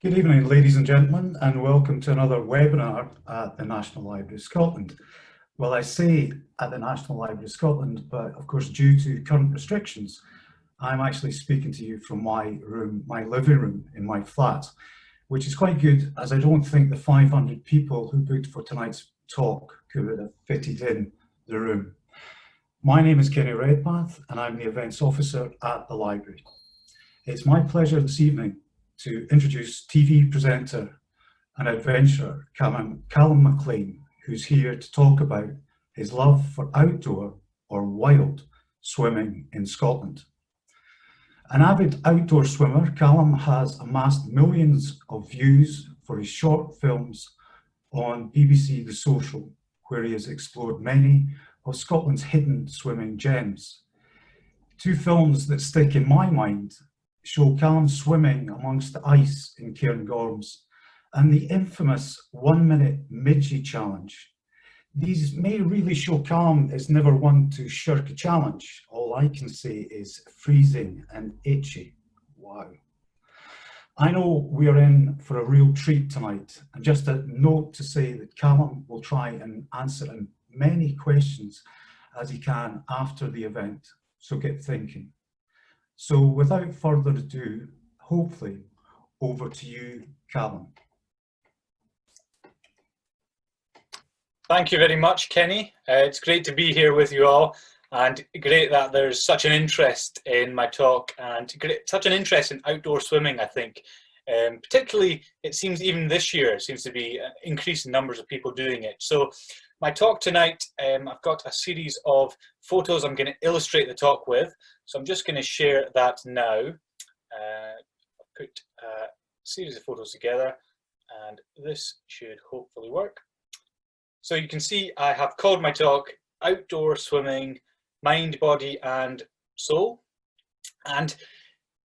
Good evening, ladies and gentlemen, and welcome to another webinar at the National Library of Scotland. Well, I say at the National Library of Scotland, but of course, due to current restrictions, I'm actually speaking to you from my room, my living room in my flat, which is quite good as I don't think the 500 people who booked for tonight's talk could have fitted in the room. My name is Kenny Redpath, and I'm the events officer at the library. It's my pleasure this evening to introduce TV presenter and adventurer Calum Maclean, who's here to talk about his love for outdoor or wild swimming in Scotland. An avid outdoor swimmer, Calum has amassed millions of views for his short films on BBC The Social, where he has explored many of Scotland's hidden swimming gems. Two films that stick in my mind show Calum swimming amongst the ice in Cairngorms and the infamous 1-minute Midgie challenge. These may really show Calum is never one to shirk a challenge. All I can say is freezing and itchy. Wow. I know we are in for a real treat tonight, and just a note to say that Calum will try and answer as many questions as he can after the event, so get thinking. So without further ado, hopefully, over to you, Calum. Thank you very much, Kenny. It's great to be here with you all, and great that there's such an interest in my talk and such an interest in outdoor swimming, I think. Particularly, it seems even this year, it seems to be increasing numbers of people doing it. So my talk tonight, I've got a series of photos I'm going to illustrate the talk with. So I'm just going to share that now. Put a series of photos together, and this should hopefully work. So you can see I have called my talk Outdoor Swimming, Mind, Body and Soul. And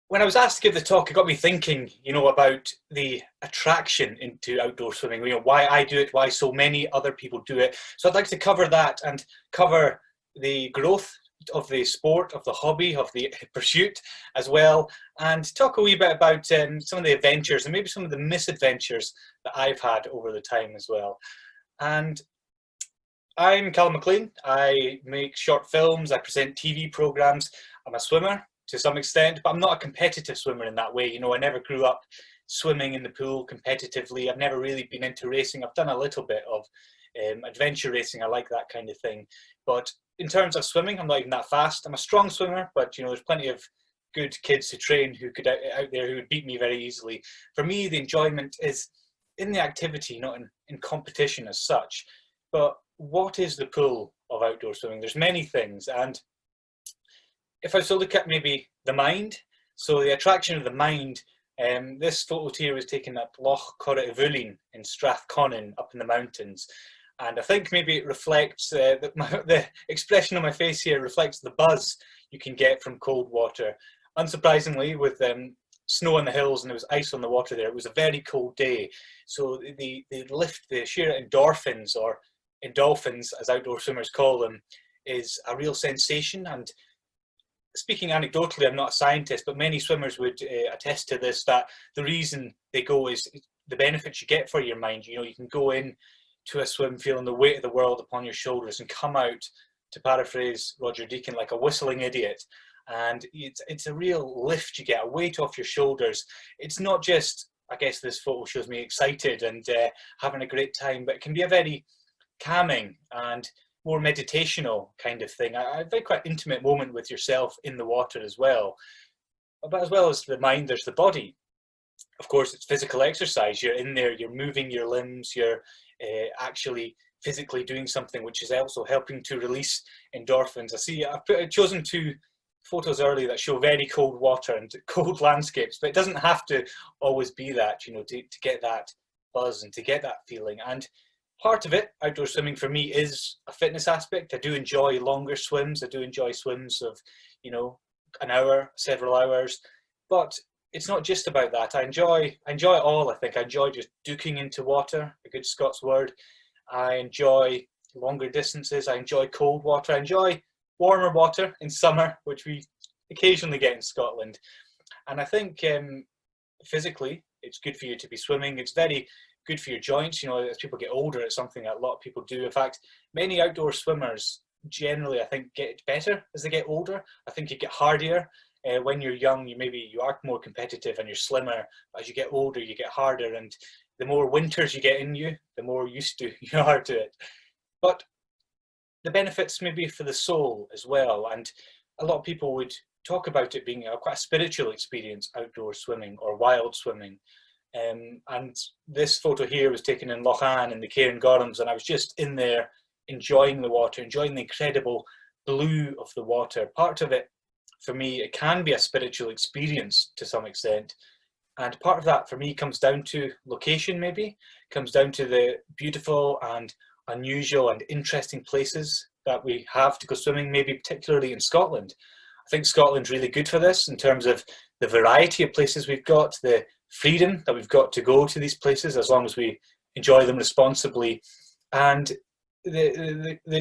when I was asked to give the talk, it got me thinking, about the attraction into outdoor swimming, why I do it, why so many other people do it. So I'd like to cover that and cover the growth of the sport, of the hobby, of the pursuit as well, and talk a wee bit about some of the adventures and maybe some of the misadventures that I've had over the time as well. And I'm Calum Maclean. I make short films, I present TV programs. I'm a swimmer to some extent, but I'm not a competitive swimmer in that way. I never grew up swimming in the pool competitively. I've never really been into racing. I've done a little bit of adventure racing. I like that kind of thing. But in terms of swimming, I'm not even that fast. I'm a strong swimmer, but there's plenty of good kids who train who could out there who would beat me very easily. For me, the enjoyment is in the activity, not in competition as such. But what is the pull of outdoor swimming? There's many things, and if I look at maybe the mind, so the attraction of the mind, this photo here was taken at Loch Ness in Strathconnan up in the mountains. And I think maybe it reflects, the expression on my face here reflects the buzz you can get from cold water. Unsurprisingly, with snow on the hills and there was ice on the water there, it was a very cold day. So the lift, the sheer endorphins, or endorphins as outdoor swimmers call them, is a real sensation. And speaking anecdotally, I'm not a scientist, but many swimmers would attest to this, that the reason they go is the benefits you get for your mind. You can go in to a swim feeling the weight of the world upon your shoulders and come out, to paraphrase Roger Deacon, like a whistling idiot. And it's a real lift you get, a weight off your shoulders. It's not just, I guess this photo shows me excited and having a great time, but it can be a very calming and more meditational kind of thing. A very quite intimate moment with yourself in the water as well. But as well as the mind, there's the body. Of course, it's physical exercise. You're in there, you're moving your limbs, you're actually physically doing something which is also helping to release endorphins. I see I've chosen two photos earlier that show very cold water and cold landscapes, but it doesn't have to always be that, to get that buzz and to get that feeling. And part of it, outdoor swimming for me, is a fitness aspect. I do enjoy longer swims. I do enjoy swims of, an hour, several hours, but it's not just about that. I enjoy it all, I think. I enjoy just duking into water, a good Scots word. I enjoy longer distances. I enjoy cold water. I enjoy warmer water in summer, which we occasionally get in Scotland. And I think physically, it's good for you to be swimming. It's very good for your joints. You know, as people get older, it's something that a lot of people do. In fact, many outdoor swimmers generally, I think, get better as they get older. I think you get hardier. When you're young, you are more competitive and you're slimmer. But as you get older, you get harder, and the more winters you get in you, the more used to you are to it. But the benefits maybe for the soul as well, and a lot of people would talk about it being quite a spiritual experience, outdoor swimming or wild swimming. And this photo here was taken in Loch Ness in the Cairngorms, and I was just in there enjoying the water, enjoying the incredible blue of the water. Part of it, for me, it can be a spiritual experience to some extent. And part of that for me comes down to location, maybe, comes down to the beautiful and unusual and interesting places that we have to go swimming, maybe particularly in Scotland. I think Scotland's really good for this in terms of the variety of places we've got, the freedom that we've got to go to these places as long as we enjoy them responsibly, and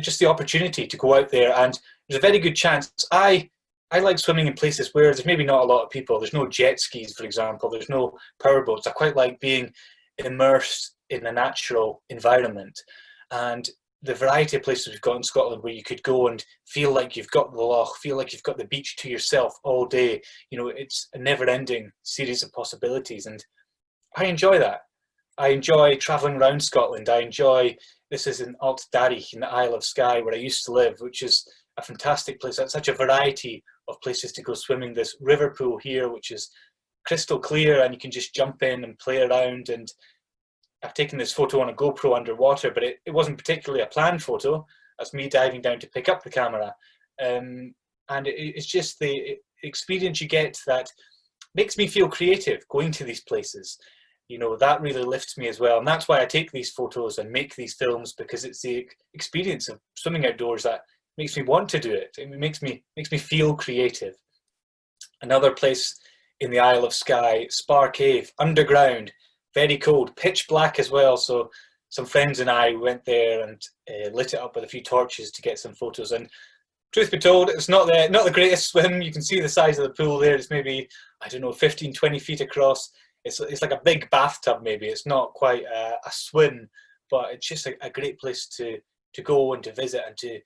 just the opportunity to go out there. And there's a very good chance. I like swimming in places where there's maybe not a lot of people. There's no jet skis, for example. There's no powerboats. I quite like being immersed in a natural environment. And the variety of places we've got in Scotland where you could go and feel like you've got the loch, feel like you've got the beach to yourself all day. You know, it's a never-ending series of possibilities, and I enjoy that. I enjoy travelling around Scotland. This is in Altdarich in the Isle of Skye where I used to live, which is a fantastic place. That's such a variety of places to go swimming. This river pool here, which is crystal clear, and you can just jump in and play around. And I've taken this photo on a GoPro underwater, but it wasn't particularly a planned photo. That's me diving down to pick up the camera. And it's just the experience you get that makes me feel creative going to these places. You know, that really lifts me as well. And that's why I take these photos and make these films, because it's the experience of swimming outdoors that makes me want to do it. It makes me feel creative. Another place in the Isle of Skye, Spar Cave, underground, very cold, pitch black as well. So some friends and I went there and lit it up with a few torches to get some photos. And truth be told, it's not the greatest swim. You can see the size of the pool there. It's maybe, I don't know, 15, 20 feet across. It's like a big bathtub maybe. It's not quite a swim, but it's just a great place to go and to visit and to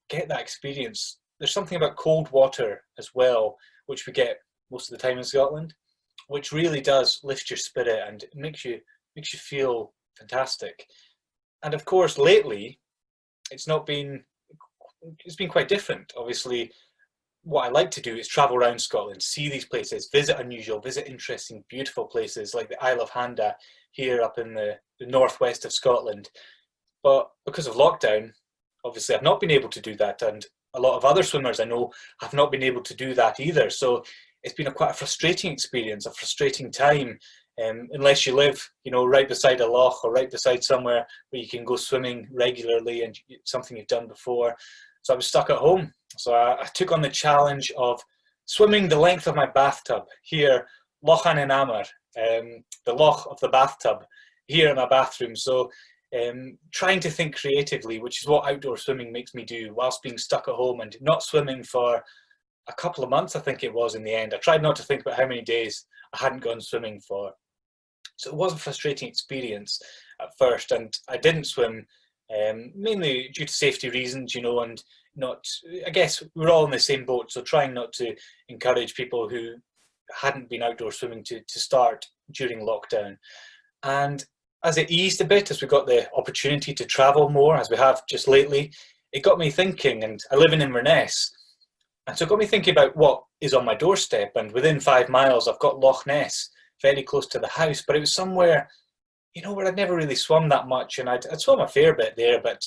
get that experience. There's something about cold water as well, which we get most of the time in Scotland, which really does lift your spirit and makes you feel fantastic. And of course, lately, it's been quite different. Obviously, what I like to do is travel around Scotland, see these places, visit unusual, visit interesting, beautiful places like the Isle of Handa here up in the northwest of Scotland. But because of lockdown, obviously I've not been able to do that, and a lot of other swimmers I know have not been able to do that either. So it's been quite a frustrating experience, a frustrating time, unless you live, you know, right beside a loch or right beside somewhere where you can go swimming regularly and it's something you've done before. So I was stuck at home. So I took on the challenge of swimming the length of my bathtub here, Loch Ness, the loch of the bathtub here in my bathroom. So trying to think creatively, which is what outdoor swimming makes me do, whilst being stuck at home and not swimming for a couple of months, I think it was in the end. I tried not to think about how many days I hadn't gone swimming for. So it was a frustrating experience at first, and I didn't swim mainly due to safety reasons, you know, and I guess we're all in the same boat, so trying not to encourage people who hadn't been outdoor swimming to start during lockdown. And as it eased a bit, as we got the opportunity to travel more, as we have just lately, it got me thinking, and I live in Inverness, and so it got me thinking about what is on my doorstep. And within 5 miles, I've got Loch Ness, very close to the house, but it was somewhere, you know, where I'd never really swum that much, and I'd swum a fair bit there, but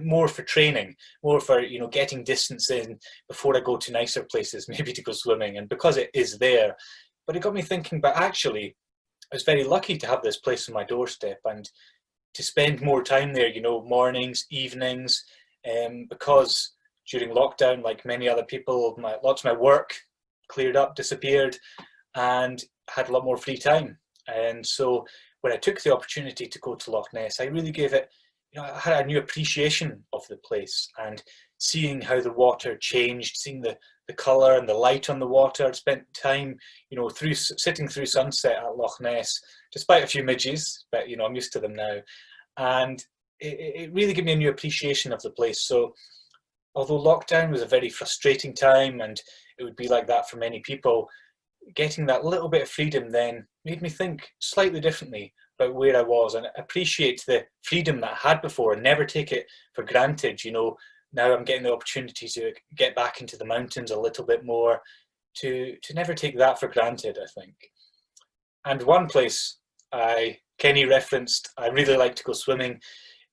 more for training, more for, you know, getting distance in before I go to nicer places, maybe to go swimming, and because it is there. But it got me thinking, but actually, I was very lucky to have this place on my doorstep and to spend more time there, you know, mornings, evenings, because during lockdown, like many other people, lots of my work cleared up, disappeared, and had a lot more free time. And so when I took the opportunity to go to Loch Ness, I really gave it, you know, I had a new appreciation of the place and seeing how the water changed, seeing the colour and the light on the water. I'd spent time, you know, sitting through sunset at Loch Ness, despite a few midges, but you know, I'm used to them now. And it really gave me a new appreciation of the place. So although lockdown was a very frustrating time, and it would be like that for many people, getting that little bit of freedom then made me think slightly differently about where I was and appreciate the freedom that I had before and never take it for granted. You know, now I'm getting the opportunity to get back into the mountains a little bit more, to never take that for granted, I think. And one place Kenny referenced, I really like to go swimming,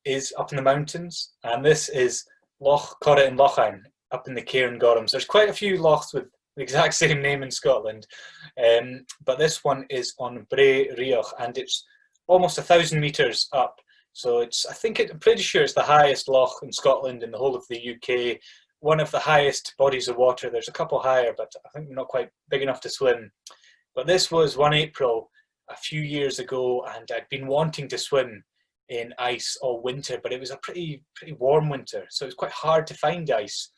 is up in the mountains, and this is Loch Corrit and Lochan up in the Cairngorms. There's quite a few lochs with the exact same name in Scotland, but this one is on Bray Rioch, and it's almost 1,000 metres up. So I'm pretty sure it's the highest loch in Scotland in the whole of the UK. One of the highest bodies of water. There's a couple higher, but I think they're not quite big enough to swim. But this was one April a few years ago, and I'd been wanting to swim in ice all winter, but it was a pretty warm winter, so it was quite hard to find ice.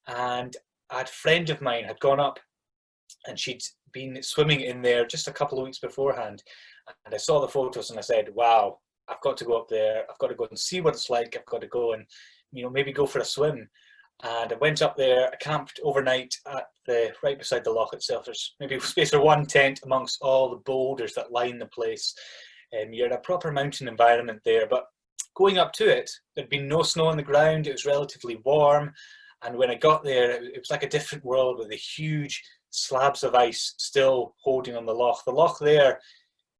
And a friend of mine had gone up, and she'd been swimming in there just a couple of weeks beforehand, and I saw the photos and I said, wow, I've got to go up there, I've got to go and see what it's like, I've got to go and, you know, maybe go for a swim. And I went up there, I camped overnight right beside the loch itself. There's maybe space for one tent amongst all the boulders that line the place. You're in a proper mountain environment there, but going up to it, there'd been no snow on the ground, it was relatively warm, and when I got there, it was like a different world with the huge slabs of ice still holding on the loch. The loch there,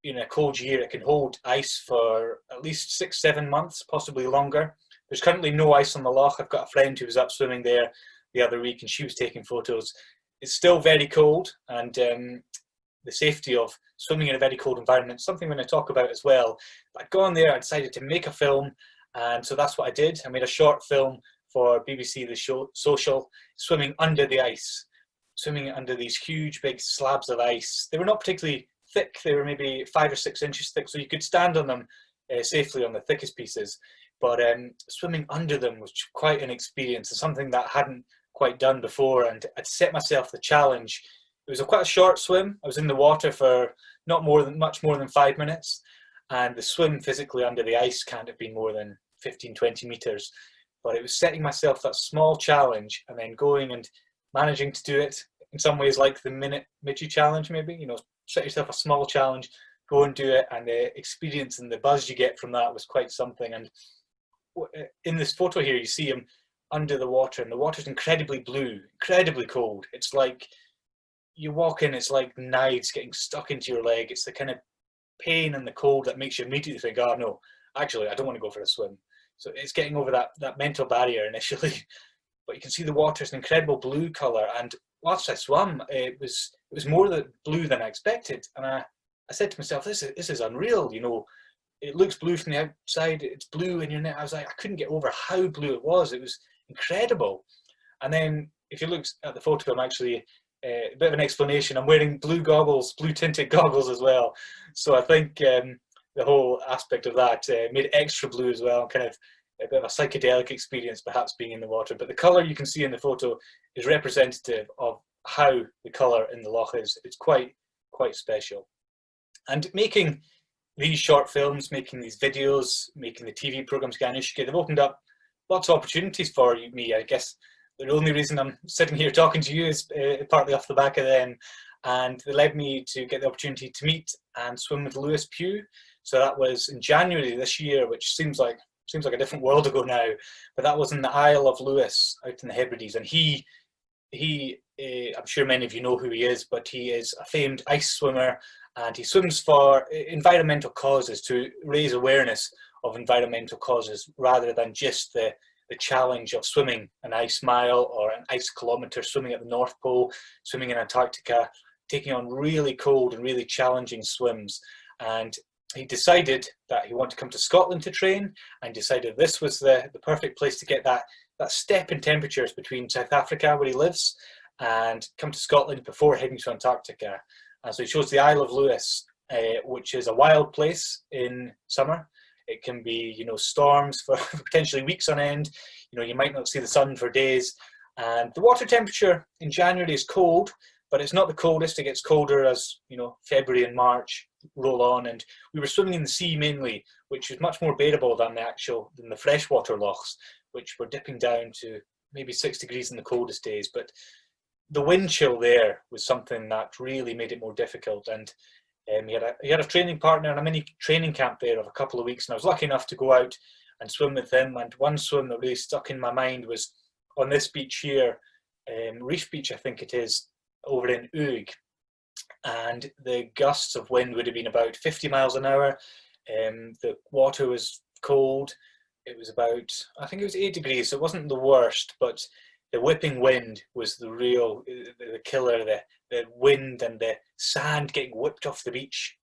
in a cold year, it can hold ice for at least 6-7 months, possibly longer. There's currently no ice on the loch. I've got a friend who was up swimming there the other week, and she was taking photos. It's still very cold, and the safety of swimming in a very cold environment is something I'm going to talk about as well. But I'd gone there, I decided to make a film, and so that's what I did. I made a short film for BBC The Social, swimming under the ice, swimming under these huge big slabs of ice. They were not particularly thick, they were maybe 5 or 6 inches thick, so you could stand on them safely on the thickest pieces. But swimming under them was quite an experience, and something that I hadn't quite done before, and I'd set myself the challenge. It was quite a short swim. I was in the water for much more than 5 minutes, and the swim physically under the ice can't have been more than 15-20 metres. But it was setting myself that small challenge and then going and managing to do it in some ways like the midget challenge, maybe, you know, set yourself a small challenge, go and do it, and the experience and the buzz you get from that was quite something. And in this photo here, you see him under the water, and the water's incredibly blue, incredibly cold. It's like you walk in, it's like knives getting stuck into your leg. It's the kind of pain and the cold that makes you immediately think, oh no, actually, I don't want to go for a swim. So it's getting over that mental barrier initially. But you can see the water's an incredible blue colour, and whilst I swam, it was more blue than I expected. And I said to myself, this is unreal, you know. It looks blue from the outside, it's blue in your net. I was like, I couldn't get over how blue it was. It was incredible. And then if you look at the photo, I'm actually a bit of an explanation. I'm wearing blue goggles, blue tinted goggles as well. So I think the whole aspect of that made it extra blue as well, kind of a bit of a psychedelic experience perhaps being in the water. But the colour you can see in the photo is representative of how the colour in the loch is. It's quite special. And making these short films, making these videos, making the TV programmes Ganushka, they've opened up lots of opportunities for me. I guess the only reason I'm sitting here talking to you is partly off the back of them, and they led me to get the opportunity to meet and swim with Lewis Pugh. So that was in January this year, which seems like a different world ago now, but that was in the Isle of Lewis out in the Hebrides. And he I'm sure many of you know who he is, but he is a famed ice swimmer, and he swims for environmental causes, to raise awareness of environmental causes rather than just the challenge of swimming an ice mile or an ice kilometre, swimming at the North Pole, swimming in Antarctica, taking on really cold and really challenging swims. And he decided that he wanted to come to Scotland to train, and decided this was the perfect place to get that step in temperatures between South Africa, where he lives, and come to Scotland before heading to Antarctica. And so he chose the Isle of Lewis, which is a wild place in summer. It can be, you know, storms for potentially weeks on end. You know, you might not see the sun for days. And the water temperature in January is cold, but it's not the coldest. It gets colder as, you know, February and March roll on. And we were swimming in the sea mainly, which is much more bearable than the freshwater lochs, which were dipping down to maybe 6 degrees in the coldest days. But the wind chill there was something that really made it more difficult. And he had a training partner and a mini training camp there of a couple of weeks, and I was lucky enough to go out and swim with him. And one swim that really stuck in my mind was on this beach here, Reef Beach, I think it is, over in Pugh. And the gusts of wind would have been about 50 miles an hour. The water was cold. It was about, I think it was 8 degrees, so it wasn't the worst, but the whipping wind was the real, the killer. The wind and the sand getting whipped off the beach,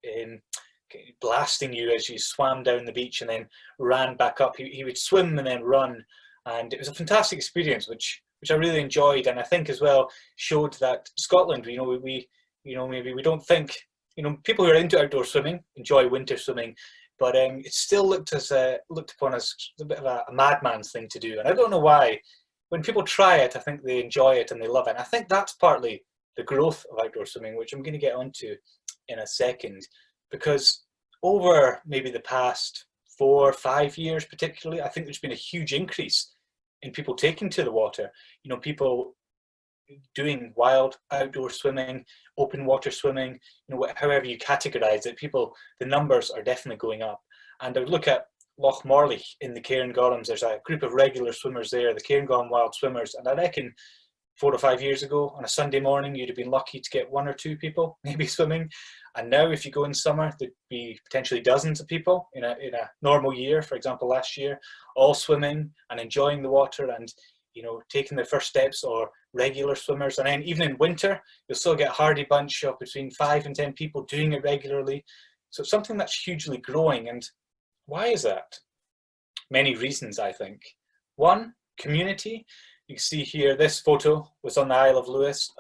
blasting you as you swam down the beach and then ran back up. He would swim and then run, and it was a fantastic experience, which I really enjoyed, and I think as well showed that Scotland, you know, maybe we don't think, you know, people who are into outdoor swimming enjoy winter swimming, but it still looked upon as a bit of a madman's thing to do, and I don't know why. When people try it, I think they enjoy it and they love it. And I think that's partly the growth of outdoor swimming, which I'm going to get onto in a second, because over maybe the past 4 or 5 years particularly, I think there's been a huge increase in people taking to the water. You know, people doing wild outdoor swimming, open water swimming, you know, however you categorize it, the numbers are definitely going up. And I would look at Loch Morlich in the Cairngorms. There's a group of regular swimmers there, the Cairngorm Wild Swimmers, and I reckon 4 or 5 years ago on a Sunday morning you'd have been lucky to get 1 or 2 people maybe swimming, and now if you go in summer there'd be potentially dozens of people in a normal year, for example last year, all swimming and enjoying the water and, you know, taking their first steps, or regular swimmers. And then even in winter you'll still get a hardy bunch of between 5 and 10 people doing it regularly. So it's something that's hugely growing. And why is that? Many reasons, I think. One, community. You can see here, this photo was on the Isle of Lewis,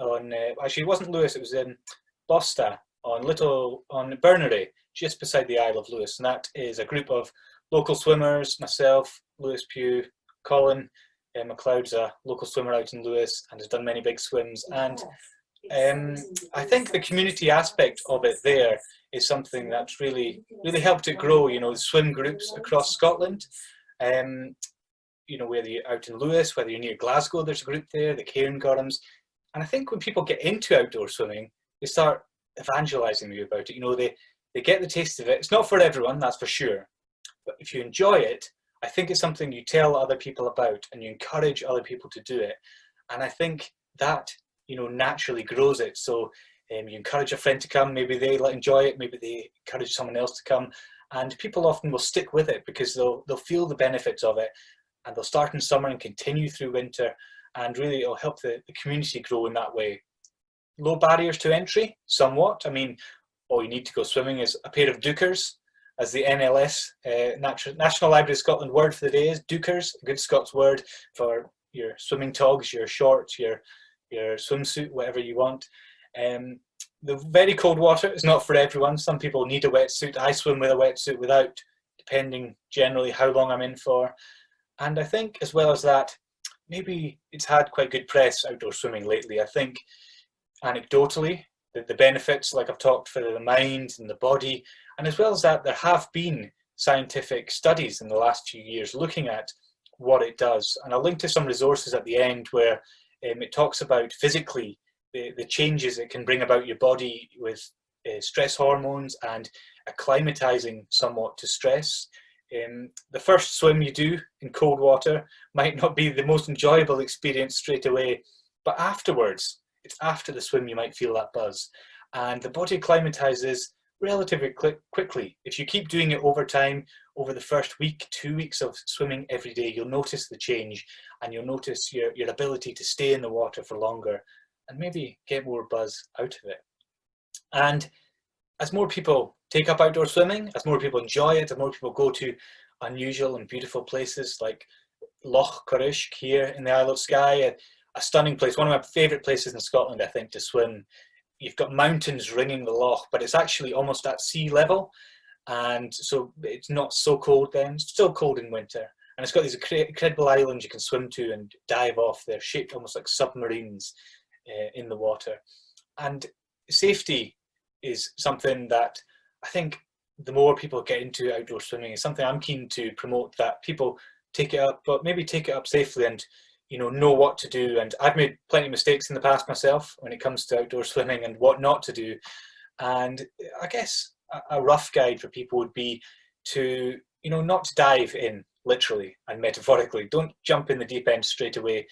actually it wasn't Lewis, it was in Bosta, on Berneray, just beside the Isle of Lewis. And that is a group of local swimmers, myself, Lewis, Pugh, Colin, McLeod's a local swimmer out in Lewis and has done many big swims. And I think the community aspect of it there is something that's really helped it grow. You know, swim groups across Scotland. You know, whether you're out in Lewis, whether you're near Glasgow, there's a group there, the Cairngorms. And I think when people get into outdoor swimming, they start evangelizing you about it. You know, they get the taste of it. It's not for everyone, that's for sure. But if you enjoy it, I think it's something you tell other people about and you encourage other people to do it. And I think that, you know, naturally grows it. So you encourage a friend to come, maybe they enjoy it, maybe they encourage someone else to come, and people often will stick with it because they'll feel the benefits of it, and they'll start in summer and continue through winter, and really it'll help the community grow in that way. Low barriers to entry, somewhat. I mean, all you need to go swimming is a pair of dookers, as the NLS, National Library of Scotland word for the day is dookers, a good Scots word for your swimming togs, your shorts, your swimsuit, whatever you want. The very cold water is not for everyone. Some people need a wetsuit. I swim with a wetsuit without, depending generally how long I'm in for. And I think as well as that, maybe it's had quite good press, outdoor swimming, lately. I think anecdotally, the benefits, like I've talked, for the mind and the body, and as well as that, there have been scientific studies in the last few years looking at what it does. And I'll link to some resources at the end where it talks about physically the changes it can bring about your body with stress hormones and acclimatizing somewhat to stress. The first swim you do in cold water might not be the most enjoyable experience straight away, but afterwards, it's after the swim you might feel that buzz. And the body acclimatizes relatively quickly. If you keep doing it over time, over the first week, 2 weeks of swimming every day, you'll notice the change, and you'll notice your ability to stay in the water for longer and maybe get more buzz out of it. And as more people take up outdoor swimming, as more people enjoy it, as more people go to unusual and beautiful places like Loch Ness here in the Isle of Skye, a stunning place, one of my favourite places in Scotland, I think, to swim. You've got mountains ringing the loch, but it's actually almost at sea level, and so it's not so cold then. It's still cold in winter, and it's got these incredible islands you can swim to and dive off. They're shaped almost like submarines in the water. And safety is something that I think the more people get into outdoor swimming is something I'm keen to promote, that people take it up, but maybe take it up safely and know what to do. And I've made plenty of mistakes in the past myself when it comes to outdoor swimming and what not to do. And I guess a rough guide for people would be to not to dive in literally and metaphorically. Don't jump in the deep end straight away.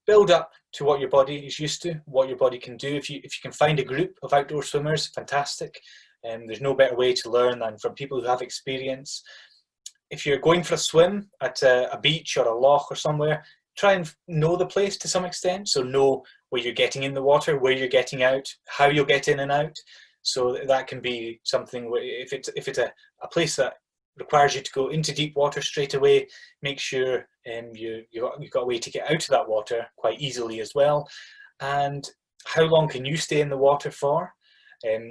Build up to what your body is used to, what your body can do. If you can find a group of outdoor swimmers, fantastic. There's no better way to learn than from people who have experience. If you're going for a swim at a beach or a loch or somewhere, try and know the place to some extent. So know where you're getting in the water, where you're getting out, how you'll get in and out. So that can be something where if it's a place that requires you to go into deep water straight away, make sure you've got a way to get out of that water quite easily as well. And how long can you stay in the water for?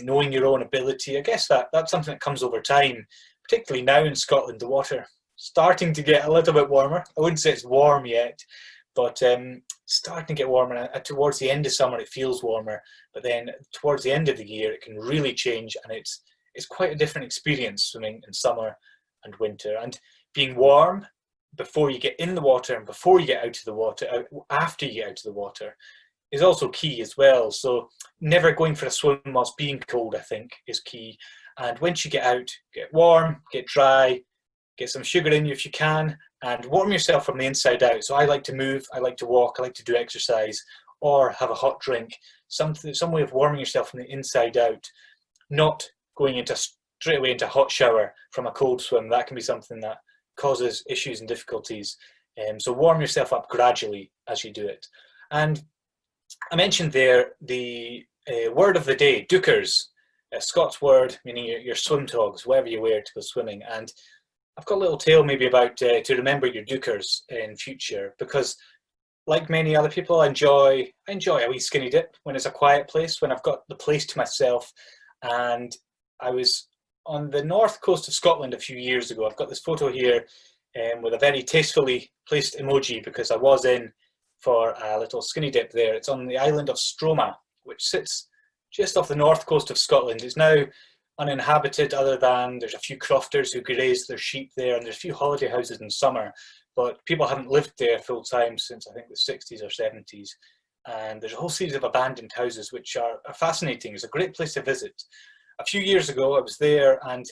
Knowing your own ability, I guess that's something that comes over time, particularly now in Scotland. The water starting to get a little bit warmer. I wouldn't say it's warm yet, but starting to get warmer. And towards the end of summer it feels warmer, but then towards the end of the year it can really change, and it's quite a different experience swimming in summer and winter. And being warm before you get in the water and before you get out of the water, after you get out of the water, is also key as well. So never going for a swim whilst being cold, I think, is key. And once you get out, get warm, get dry, get some sugar in you if you can, and warm yourself from the inside out. So I like to move, I like to walk, I like to do exercise, or have a hot drink. Some way of warming yourself from the inside out, not going straight away into a hot shower from a cold swim. That can be something that causes issues and difficulties. So warm yourself up gradually as you do it. And I mentioned there the word of the day, dookers, a Scots word meaning your swim togs, whatever you wear to go swimming. And I've got a little tale maybe about to remember your dookers in future, because like many other people, I enjoy a wee skinny dip when it's a quiet place, when I've got the place to myself. And I was on the north coast of Scotland a few years ago. I've got this photo here with a very tastefully placed emoji, because I was in for a little skinny dip there. It's on the island of Stroma, which sits just off the north coast of Scotland. It's now uninhabited, other than there's a few crofters who graze their sheep there, and there's a few holiday houses in summer, but people haven't lived there full time since I think the 60s or 70s. And there's a whole series of abandoned houses which are fascinating. It's a great place to visit. A few years ago I was there, and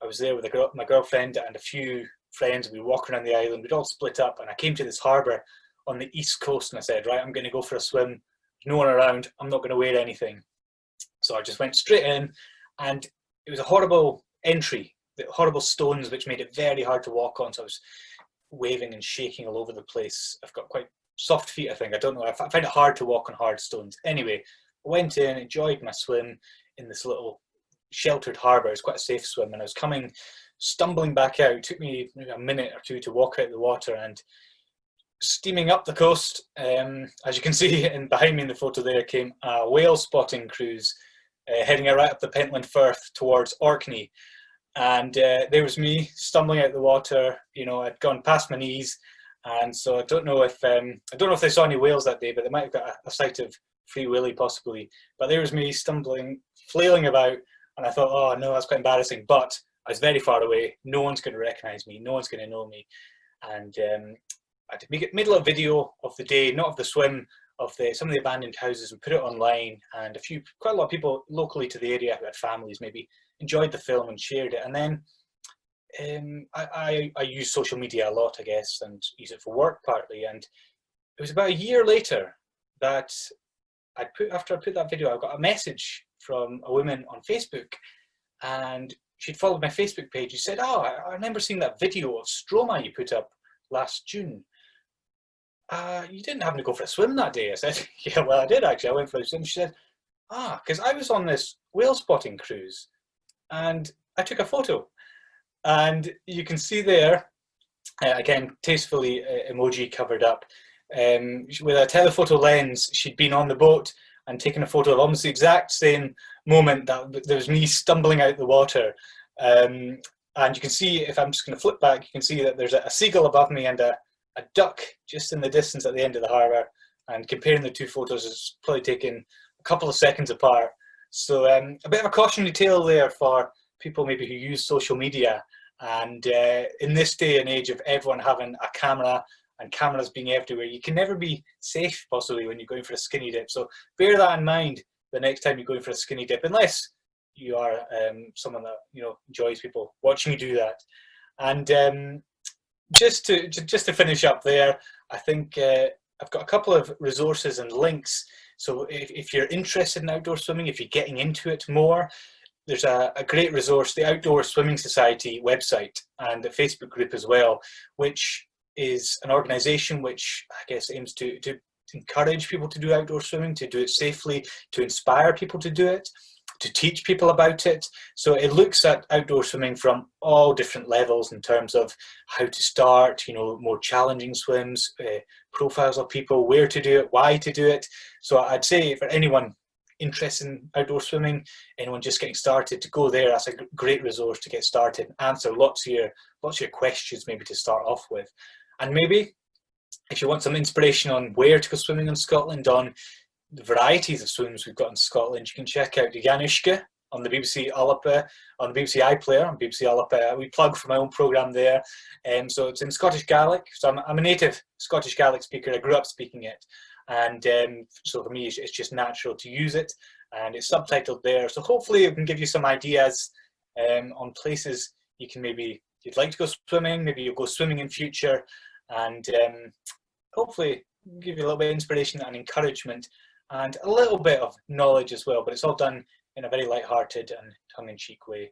I was there with my girlfriend and a few friends. We were walking around the island, we'd all split up, and I came to this harbour on the east coast, and I said, right, I'm going to go for a swim. There's no one around, I'm not going to wear anything. So I just went straight in, and it was a horrible entry, the horrible stones which made it very hard to walk on. So I was waving and shaking all over the place. I've got quite soft feet, I think. I don't know, I find it hard to walk on hard stones. Anyway, I went in, enjoyed my swim in this little sheltered harbour. It was quite a safe swim, and I was stumbling back out. It took me maybe a minute or two to walk out of the water, and steaming up the coast, as you can see behind me in the photo there, came a whale spotting cruise heading right up the Pentland Firth towards Orkney. And there was me stumbling out the water. I'd gone past my knees, and so I don't know if they saw any whales that day, but they might have got a sight of Free Willy possibly. But there was me stumbling, flailing about, and I thought, oh no, that's quite embarrassing. But I was very far away. No one's going to recognise me. No one's going to know me. And I made a little video of the day, not of the swim, of some of the abandoned houses, and put it online. And quite a lot of people locally to the area who had families maybe enjoyed the film and shared it. And then I use social media a lot, I guess, and use it for work partly. And it was about a year later that after I put that video, I got a message from a woman on Facebook, and she'd followed my Facebook page. She said, oh, I remember seeing that video of Stroma you put up last June. You didn't happen to go for a swim that day? I said, yeah, well, I did actually. I went for a swim. She said, because I was on this whale spotting cruise, and I took a photo. And you can see there, again, tastefully emoji covered up, with a telephoto lens. She'd been on the boat and taken a photo of almost the exact same moment that there was me stumbling out the water. And you can see, if I'm just going to flip back, you can see that there's a seagull above me and a duck just in the distance at the end of the harbour. And comparing the two photos is probably taken a couple of seconds apart. So a bit of a cautionary tale there for people maybe who use social media. And in this day and age of everyone having a camera and cameras being everywhere, you can never be safe possibly when you're going for a skinny dip. So bear that in mind the next time you're going for a skinny dip, unless you are someone that enjoys people watching you do that. And just to finish up there, I think I've got a couple of resources and links. So if you're interested in outdoor swimming, if you're getting into it more, there's a great resource, the Outdoor Swimming Society website and a Facebook group as well, which is an organisation which I guess aims to encourage people to do outdoor swimming, to do it safely, to inspire people to do it, to teach people about it. So it looks at outdoor swimming from all different levels in terms of how to start, more challenging swims, profiles of people, where to do it, why to do it. So I'd say for anyone interested in outdoor swimming, anyone just getting started, to go there. That's a great resource to get started, answer lots of your questions maybe to start off with. And maybe if you want some inspiration on where to go swimming in Scotland, on the varieties of swims we've got in Scotland, you can check out the Januszka on the BBC Alapa, on the BBC iPlayer, on BBC Alapa. We plug for my own programme there. So it's in Scottish Gaelic. So I'm a native Scottish Gaelic speaker. I grew up speaking it. And so for me, it's just natural to use it. And it's subtitled there. So hopefully it can give you some ideas on places you'd like to go swimming. Maybe you'll go swimming in future. And hopefully give you a little bit of inspiration and encouragement and a little bit of knowledge as well, but it's all done in a very light-hearted and tongue-in-cheek way.